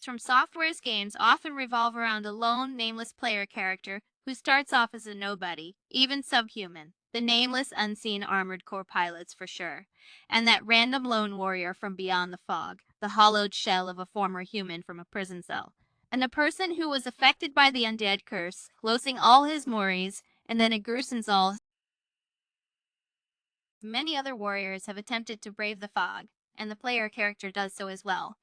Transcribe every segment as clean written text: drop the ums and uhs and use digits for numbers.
from software's games often revolve around a lone, nameless player character who starts off as a nobody, even subhuman. The nameless, unseen armored core pilots for sure. And that random lone warrior from beyond the fog, the hollowed shell of a former human from a prison cell. And a person who was affected by the undead curse, losing all his mores, and then a gruesome all. Many other warriors have attempted to brave the fog, and the player character does so as well.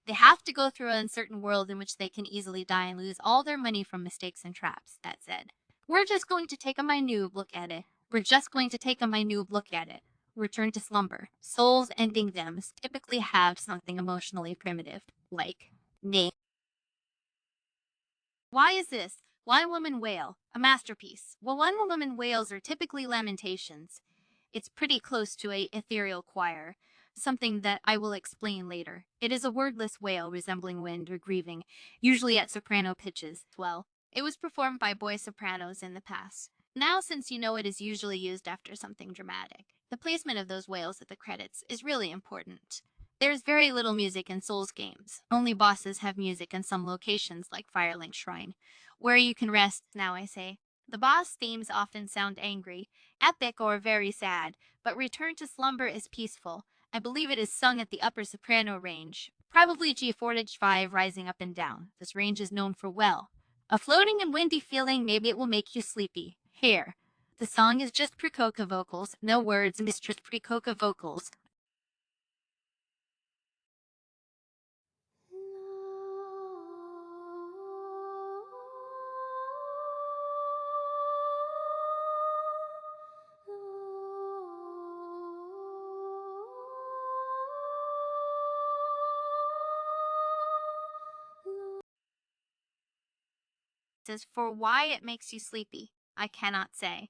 They have to go through an uncertain world in which they can easily die and lose all their money from mistakes and traps. That said, we're just going to take a minute look at it. Return to slumber. Souls ending them typically have something emotionally primitive, like name. Why is this? One woman wail, a masterpiece. Well, one woman wails are typically lamentations. It's pretty close to a ethereal choir, something that I will explain later. It is a wordless wail resembling wind or grieving, usually at soprano pitches. Well, it was performed by boy sopranos in the past. Now, since you know it is usually used after something dramatic, the placement of those wails at the credits is really important. There's very little music in Souls games. Only bosses have music in some locations like Firelink Shrine, where you can rest, now I say. The boss themes often sound angry, epic, or very sad, but Return to Slumber is peaceful. I believe it is sung at the upper soprano range, probably G4 to G5 rising up and down. This range is known for a floating and windy feeling. Maybe it will make you sleepy. Here. The song is just pre-coca vocals, no words, and it's just pre-coca vocals. As for why it makes you sleepy, I cannot say.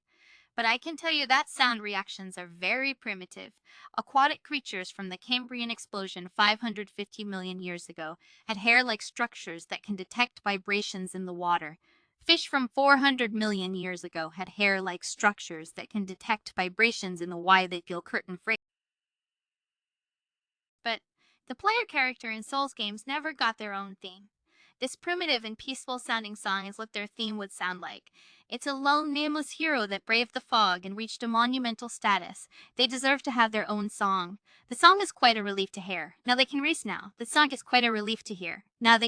But I can tell you that sound reactions are very primitive. Aquatic creatures from the Cambrian explosion 550 million years ago had hair-like structures that can detect vibrations in the water. Fish from 400 million years ago had hair-like structures that can detect vibrations in the why they feel curtain frame. But the player character in Souls games never got their own theme. This primitive and peaceful sounding song is what their theme would sound like. It's a lone, nameless hero that braved the fog and reached a monumental status. They deserve to have their own song. The song is quite a relief to hear. Now they can race now. The song is quite a relief to hear. Now they